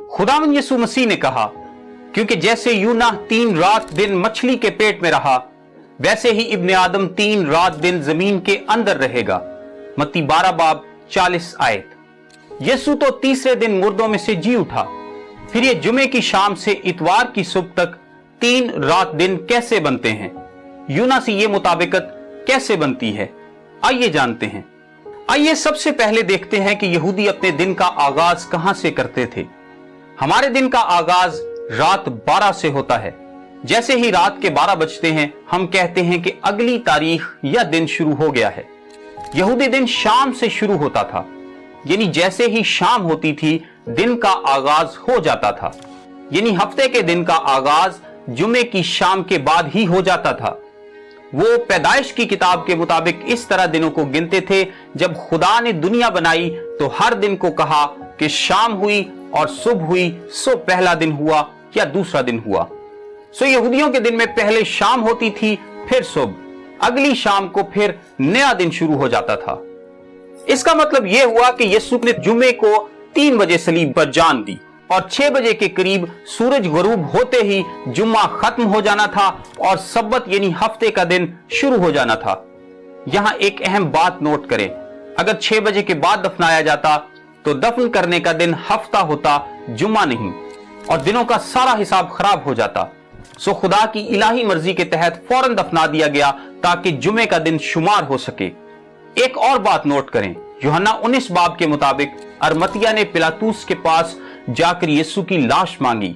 खुदावंद यीशु मसीह ने कहा, क्योंकि जैसे यूना 3 रात दिन मछली के पेट में रहा, वैसे ही इब्ने आदम 3 रात दिन जमीन के अंदर रहेगा। मत्ती 12 बाब 40 आयत। यीशु तो तीसरे दिन मुर्दों में से जी उठा, फिर ये जुमे की शाम से इतवार की सुबह तक 3 रात दिन कैसे बनते हैं? यूना से ये मुताबिकत कैसे बनती है? आइए जानते हैं। आइए सबसे पहले देखते हैं कि यहूदी अपने दिन का आगाज कहां से करते थे। हमारे दिन का आगाज रात 12 से होता है। जैसे ही रात के 12 बजते हैं, हम कहते हैं कि अगली तारीख या दिन शुरू हो गया है। यहूदी दिन शाम से शुरू होता था, यानी जैसे ही शाम होती थी, दिन का आगाज हो जाता था। यानी हफ्ते के दिन का आगाज जुमे की शाम के बाद ही हो जाता था। वो पैदाइश की किताब के मुताबिक इस तरह दिनों को गिनते थे, जब खुदा ने दुनिया बनाई तो हर दिन को कहा कि शाम हुई और सुबह हुई, सो पहला दिन हुआ या दूसरा दिन हुआ। सो यहूदियों के दिन में पहले शाम होती थी, फिर सुबह, अगली शाम को फिर नया दिन शुरू हो जाता था। इसका मतलब यह हुआ कि यीशु ने जुमे को 3 बजे सलीब पर जान दी और 6 बजे के करीब सूरज गुरूब होते ही जुम्मा खत्म हो जाना था और सब्बत यानी हफ्ते का दिन शुरू हो जाना था। यहां एक अहम बात नोट करें, अगर 6 बजे के बाद दफनाया जाता तो दफन करने का दिन हफ्ता होता, जुम्मा नहीं, और दिनों का सारा हिसाब खराब हो जाता। सो खुदा की इलाही मर्जी के तहत फौरन दफना दिया गया ताकि जुमे का दिन शुमार हो सके। एक और बात नोट करें, यूहन्ना 19 बाब के मुताबिक अरमतिया ने पिलातूस के पास जाकर यीशु की लाश मांगी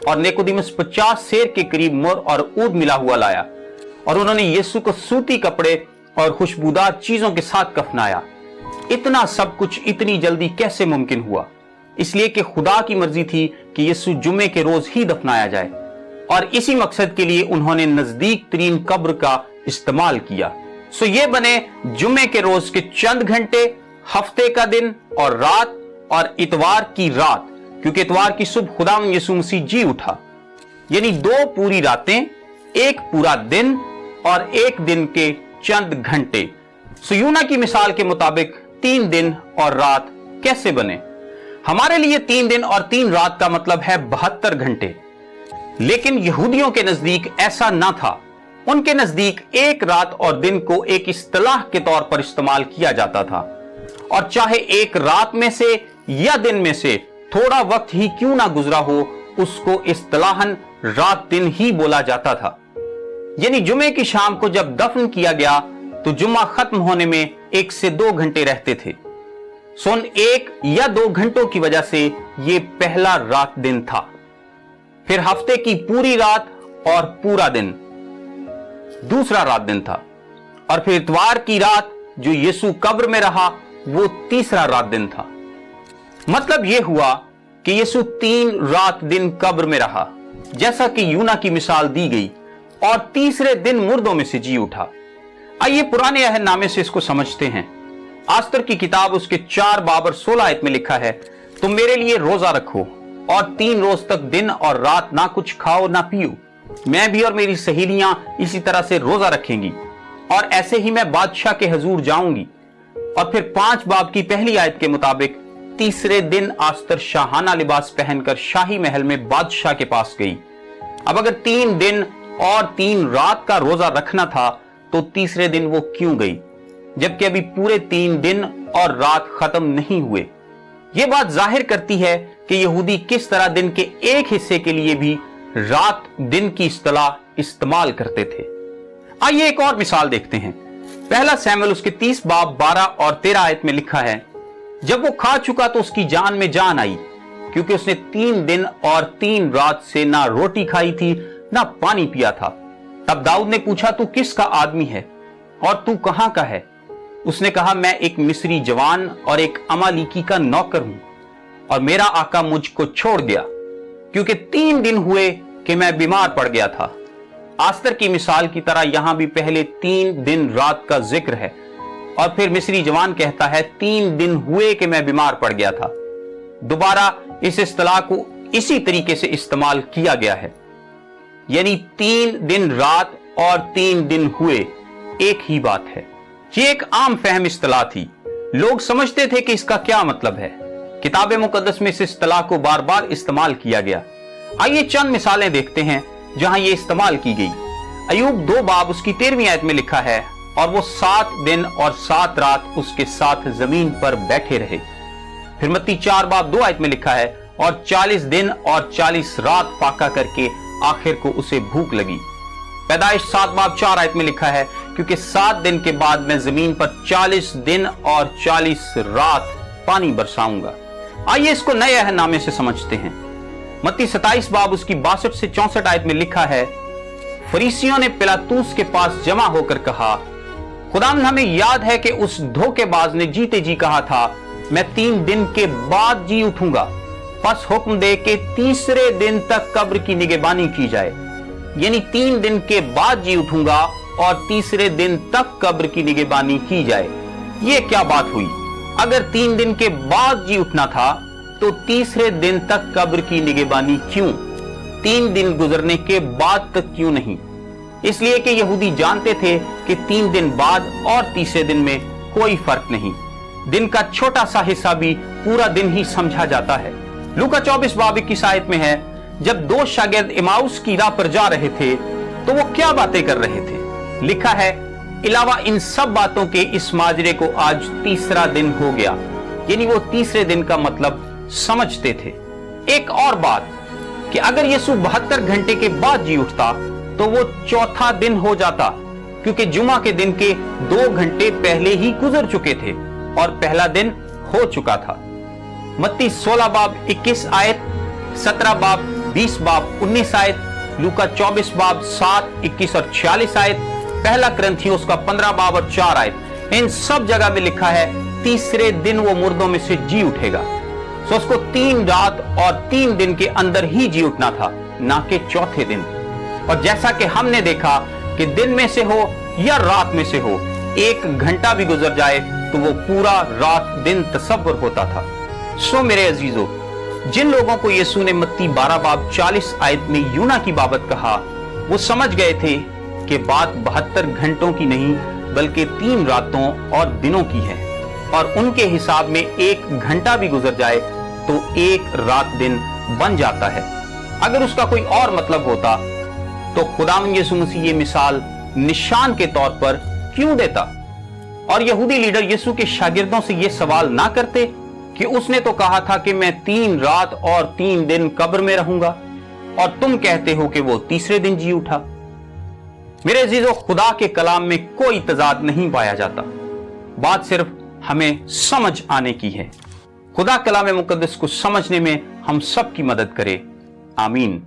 और निकोदेमुस 50 सेर के करीब मुर और ऊद मिला हुआ लाया और उन्होंने यीशु को सूती कपड़े और खुशबूदार चीजों के साथ कफनाया। इतना सब कुछ इतनी जल्दी कैसे मुमकिन हुआ? इसलिए कि खुदा की मर्जी थी कि यीशु जुमे के रोज ही दफनाया जाए और इसी मकसद के लिए उन्होंने नजदीक तरीन कब्र का इस्तेमाल किया। सो ये बने जुमे के रोज के चंद घंटे, हफ्ते का दिन और रात, और इतवार की रात, क्योंकि इतवार की सुबह खुदावंद यीशु मसीह जी उठा। यानी 2 पूरी रातें, 1 पूरा दिन और 1 दिन के चंद घंटे। सो यूना की मिसाल के मुताबिक 3 दिन और रात कैसे बने? हमारे लिए 3 दिन और 3 रात का मतलब है 72 घंटे, लेकिन यहूदियों के नजदीक ऐसा ना था। उनके नजदीक 1 रात और दिन को एक इस्तिलाह के तौर पर इस्तेमाल किया जाता था, और चाहे 1 रात में से या दिन में से थोड़ा वक्त ही क्यों ना गुजरा हो, उसको इस्तिलाहन रात दिन ही बोला जाता था। यानी जुमे की शाम को जब दफन किया गया तो जुम्मा खत्म होने में 1 से 2 घंटे रहते थे। सोन 1 या 2 घंटों की वजह से यह पहला रात दिन था। फिर हफ्ते की पूरी रात और पूरा दिन दूसरा रात दिन था, और फिर इतवार की रात जो यीशु कब्र में रहा वो तीसरा रात दिन था। मतलब यह हुआ कि यीशु 3 रात दिन कब्र में रहा, जैसा कि यूना की मिसाल दी गई, और तीसरे दिन मुर्दों में से जी उठा। आइए पुराने अहदनामे से इसको समझते हैं। आस्तर की किताब उसके 4 बाब और 16 आयत में लिखा है, तुम मेरे लिए रोजा रखो और 3 रोज तक दिन और रात ना कुछ खाओ ना पियो। मैं भी और मेरी सहेलियां इसी तरह से रोजा रखेंगी, और ऐसे ही मैं बादशाह के हजूर जाऊंगी। और फिर 5 बाब की पहली आयत के मुताबिक तीसरे दिन आस्तर शाहाना लिबास पहनकर शाही महल में बादशाह के पास गई। अब अगर 3 दिन और 3 रात का रोजा रखना था तो तीसरे दिन वो क्यों गई, जबकि अभी पूरे 3 दिन और रात खत्म नहीं हुए? ये बात जाहिर करती है कि यहूदी किस तरह दिन के एक हिस्से के लिए भी रात दिन की इस्तिलाह इस्तेमाल करते थे। आइए एक और मिसाल देखते हैं। पहला सैमुएल उसके 30 बाब 12 और 13 आयत में लिखा है, जब वो खा चुका तो उसकी जान में जान आई, क्योंकि उसने 3 दिन और 3 रात से ना रोटी खाई थी ना पानी पिया था। तब दाऊद ने पूछा, तू किसका आदमी है और तू कहां का है? उसने कहा, मैं एक मिस्री जवान और एक अमालीकी का नौकर हूं, और मेरा आका मुझको छोड़ गया, क्योंकि 3 दिन हुए कि मैं बीमार पड़ गया था। आस्तर की मिसाल की तरह यहां भी पहले 3 दिन रात का जिक्र है, और फिर मिस्री जवान कहता है 3 दिन हुए कि मैं बीमार पड़ गया था। दोबारा इस इस्तिलाह को इसी तरीके से इस्तेमाल किया गया है, यानी 3 दिन रात और 3 दिन हुए एक ही बात है। ये एक आम फहम इस्तिलाह थी। लोग समझते थे कि इसका क्या मतलब है। किताब मुकद्दस में इस इस्तिलाह को बार बार इस्तेमाल किया गया। आइए चंद मिसालें देखते हैं जहां यह इस्तेमाल की गई। अय्यूब 2 बाब उसकी 13वीं आयत में लिखा है, और वो 7 दिन और 7 रात उसके साथ जमीन पर बैठे रहे। फिर मत्ती 4 बाब 2 आयत में लिखा है, और 40 दिन और 40 रात फाका करके आखिर को उसे भूख लगी। पैदाइश 7 बाब 4 आयत में लिखा है, क्योंकि 7 दिन के बाद मैं जमीन पर 40 दिन और 40 रात पानी बरसाऊंगा। आइए इसको नए अहदनामे से समझते हैं। मत्ती 27 बाब उसकी 62 से 64 आयत में लिखा है, फरीसियों ने पिलातूस के पास जमा होकर कहा, खुदावंद हमें याद है कि उस धोखेबाज ने जीते जी कहा था, मैं 3 दिन के बाद जी उठूंगा। बस हुक्म दे कि तीसरे दिन तक कब्र की निगहबानी की जाए। यानी 3 दिन के बाद जी उठूंगा और तीसरे दिन तक कब्र की निगहबानी की जाए। ये क्या बात हुई? अगर 3 दिन के बाद जी उठना था तो तीसरे दिन तक कब्र की निगहबानी क्यों? 3 दिन गुजरने के बाद तक क्यों नहीं? इसलिए कि यहूदी जानते थे कि 3 दिन बाद और तीसरे दिन में कोई फर्क नहीं। दिन का छोटा सा हिस्सा भी पूरा दिन ही समझा जाता है। लूका 24 बाब 21 आयत में है, जब 2 शागिर्द इमाउस की राह पर जा रहे थे तो वो क्या बातें कर रहे थे? लिखा है, इलावा इन सब बातों के इस माजरे को आज तीसरा दिन हो गया। यानी वो तीसरे दिन का मतलब समझते थे। एक और बात कि अगर यीशु 72 घंटे के बाद जी उठता तो वो चौथा दिन हो जाता, क्योंकि जुमा के दिन के 2 घंटे पहले ही गुजर चुके थे और पहला दिन हो चुका था। मत्ती 16 बाब 21 आयत, 17 बाब 20 बाब 19 आयत, लूका 24 बाब 7, 21 और 46 आयत, पहला कुरिन्थियों का 15 बाब और 4 आयत, इन सब जगह में लिखा है तीसरे दिन वो मुर्दों में से जी उठेगा। सो उसको 3 रात और 3 दिन के अंदर ही जी उठना था, ना कि चौथे दिन। और जैसा कि हमने देखा कि दिन में से हो या रात में से हो, 1 घंटा भी गुजर जाए तो वो पूरा रात दिन तसव्वुर होता था। सो मेरे अजीजों, जिन लोगों को यीशु ने मत्ती 12 बाब 40 आयत में यूना की बाबत कहा, वो समझ गए थे कि बात 72 घंटों की नहीं बल्कि 3 रातों और दिनों की है। और उनके हिसाब में 1 घंटा भी गुजर जाए तो 1 रात दिन बन जाता है। अगर उसका कोई और मतलब होता तो खुदावंद यीशु मसीह ये मिसाल निशान के तौर पर क्यों देता? और यहूदी लीडर यीशु के शागिर्दों से ये सवाल ना करते कि उसने तो कहा था कि मैं 3 रात और 3 दिन कब्र में रहूंगा, और तुम कहते हो कि वो तीसरे दिन जी उठा। मेरे अजीजों, खुदा के कलाम में कोई तजाद नहीं पाया जाता। बात सिर्फ हमें समझ आने की है। खुदा कलाम मुकद्दस को समझने में हम सब की मदद करे। आमीन।